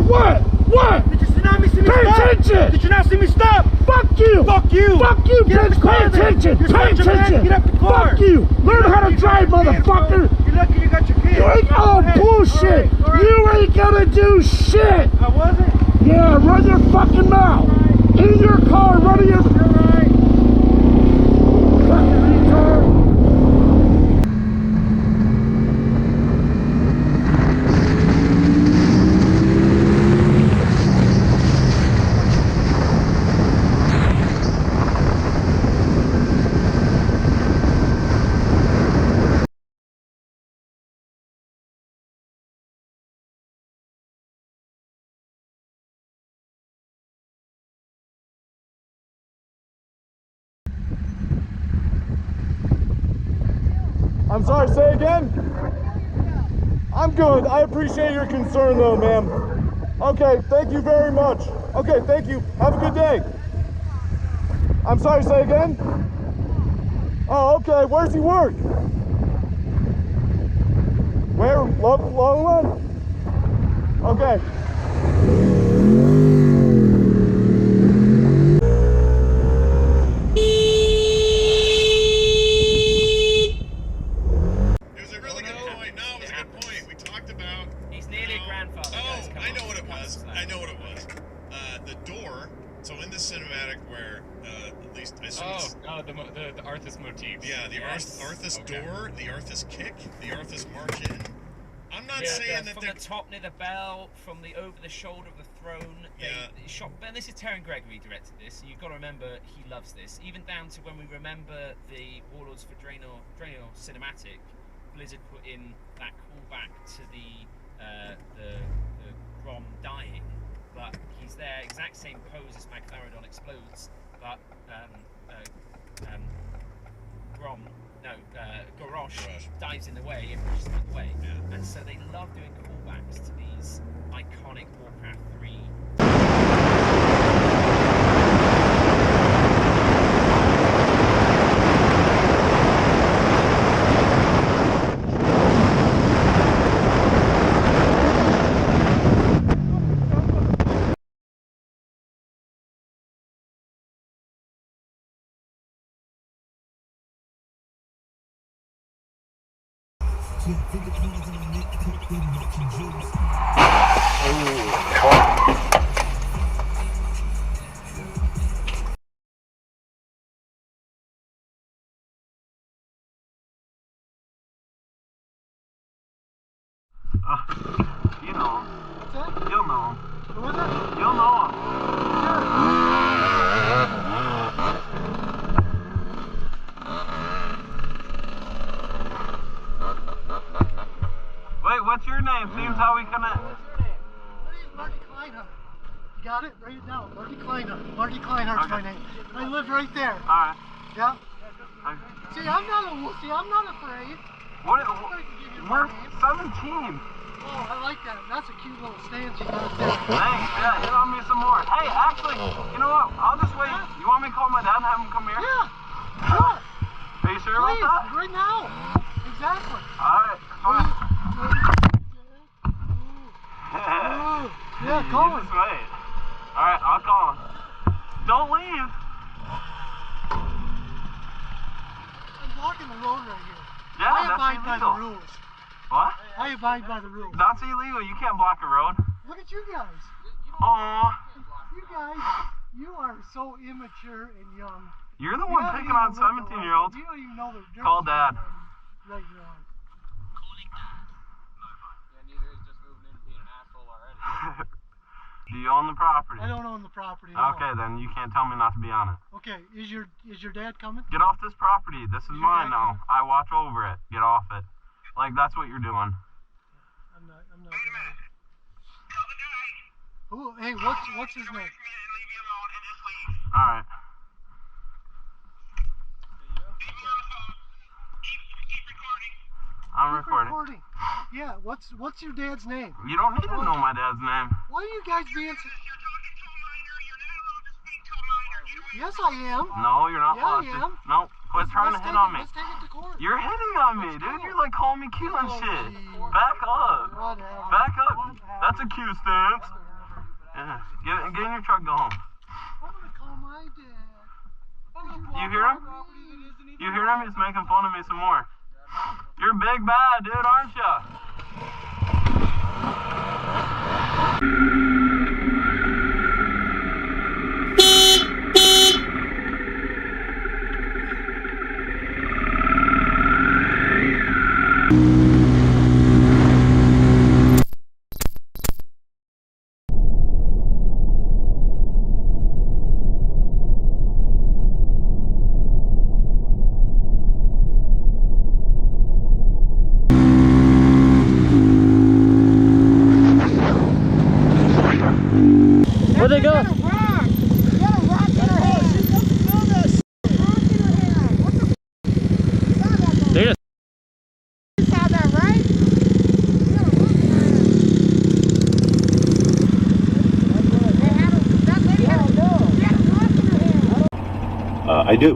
What? What? Did you not see me Pay stop? attention! Did you not see me stop? Fuck you! Fuck you! Fuck you, Get out bitch! the car, Pay attention! You're Pay such a man. attention! Get out the car! Fuck you! Learn how to drive, motherfucker! You're lucky you got your kids. You ain't Go ahead. bullshit! All right. You ain't gonna do shit! I wasn't. Yeah, run your fucking mouth! In your car, run your... You're right. Fucking retard! I'm sorry, say again? I'm good. I appreciate your concern though, ma'am. Okay, thank you very much. Okay, thank you. Have a good day. I'm sorry, say again? Oh, okay. Where's he work? Where? Long Run? Okay. I know what it was. The door. So in this cinematic, where at least I assume the Arthas motif. Yeah, the Arthas door, the Arthas kick, the Arthas march in. I'm not saying that from the top near the bell, from the over the shoulder of the throne. They shot. And this is Terran Gregory directed this. So you've got to remember he loves this. Even down to when we remember the Warlords for Draenor cinematic, Blizzard put in that callback to the Grom dying, but he's there, exact same pose as Magtharodon explodes, but Gorosh dives in the way and pushes him out of the way. Yeah. And so they love doing callbacks to these iconic Warcraft 3. You know him. What's that? You'll know him. Who is it? You'll know him. Wait, what's your name? Seems how we connect. What's your name? My name's Marty Kleinhardt. You got it? Write it down. Marty Kleinhardt. Marty Kleinhardt's my name. I live right there. Alright. Yeah? See, I'm not a wussy. I'm not afraid. What? We're 17. Oh, I like that. That's a cute little stance you got there. Thanks. Yeah, hit on me some more. Hey, actually, you know what? I'll just wait. You want me to call my dad and have him come here? Yeah. Sure. Are you sure Please, about that? right now. Exactly. Alright, fine. Yeah, call him. Just wait. Alright, I'll call him. Don't leave. I'm blocking the road right here. Yeah, I that's abide by the illegal. rules. What? I abide by the rules. That's illegal. You can't block a road. Look at you guys. Aww. You guys, you are so immature and young. You're the one picking on 17-year-olds. You don't even know the difference. Call Dad. Right now. Yeah, neither is just moving in and being an asshole already. Do you own the property? I don't own the property. No. Okay, then you can't tell me not to be on it. Okay, is your dad coming? Get off this property. This is mine now. I watch over it. Get off it. Like, that's what you're doing. I'm not gonna. Who? Hey, what's his name? Alright. I'm recording. Yeah, what's your dad's name? You don't need to know my dad's name. Why are you guys being so... Yes, I am. No, you're not. Yeah, I am. No, quit trying to hit on me. Let's take it to court. You're hitting on me, dude. You're like calling me cute and shit. Geez. Back up. Whatever. Back up. Whatever. That's a cute stance. Yeah. Get in your truck and go home. I'm gonna call my dad. You hear him? You hear him? He's making fun of me some more. You're big bad, dude, aren't ya? Where'd they go? They just I do.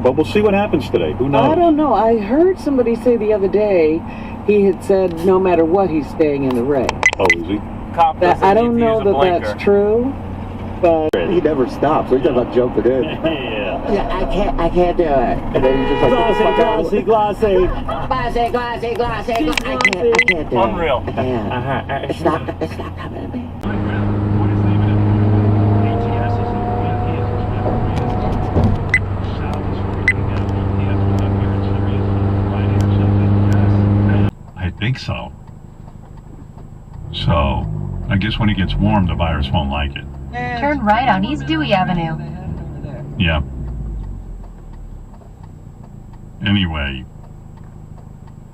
But we'll see what happens today. Who knows? I don't know. I heard somebody say the other day he had said no matter what he's staying in the Ray. Oh, is he? I don't know that that's true, but He never stops. We're talking about jumping in. Yeah. I can't do it. And then you just like, Glossy. I can't do it. unreal. I can't. It's not coming to me. I think so. So, I guess when it gets warm, the virus won't like it. Turn right on East Dewey Avenue. Yeah. Anyway,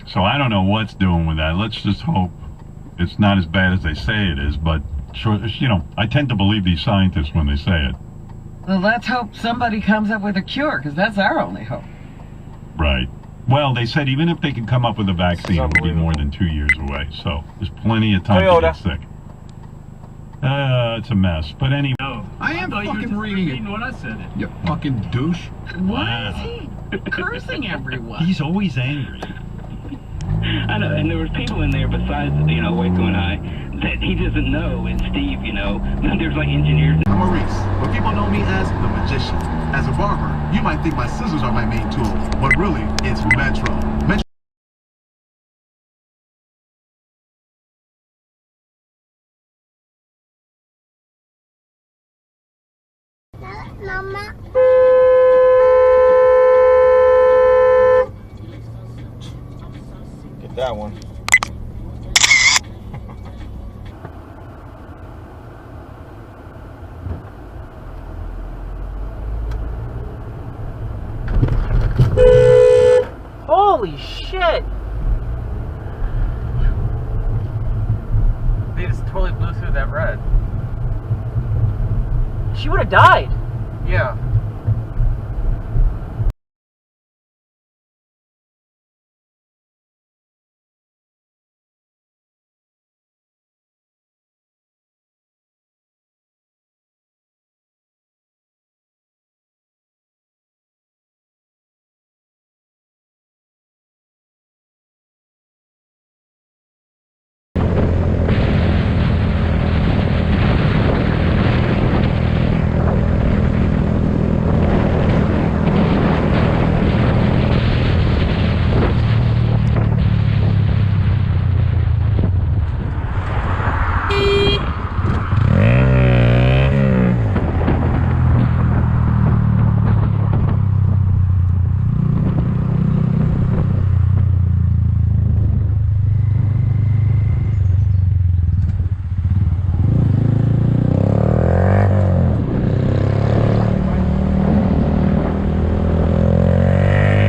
so I don't know what's doing with that. Let's just hope it's not as bad as they say it is, but sure, you know, I tend to believe these scientists when they say it. Well, let's hope somebody comes up with a cure, because that's our only hope. Right. Well, they said even if they can come up with a vaccine, it will be more than 2 years away. So there's plenty of time to get sick. It's a mess. But anyway. I am fucking reading it. When I said it. You fucking douche. Why is he cursing everyone? He's always angry. I know, and there was people in there besides, you know, Waco and I, that he doesn't know, and Steve, you know, there's like engineers. I'm Maurice, but people know me as the magician. As a barber, you might think my scissors are my main tool, but really, it's Metro. Mama. Get that one. Holy shit! They just totally blew through that red. She would have died. Yeah.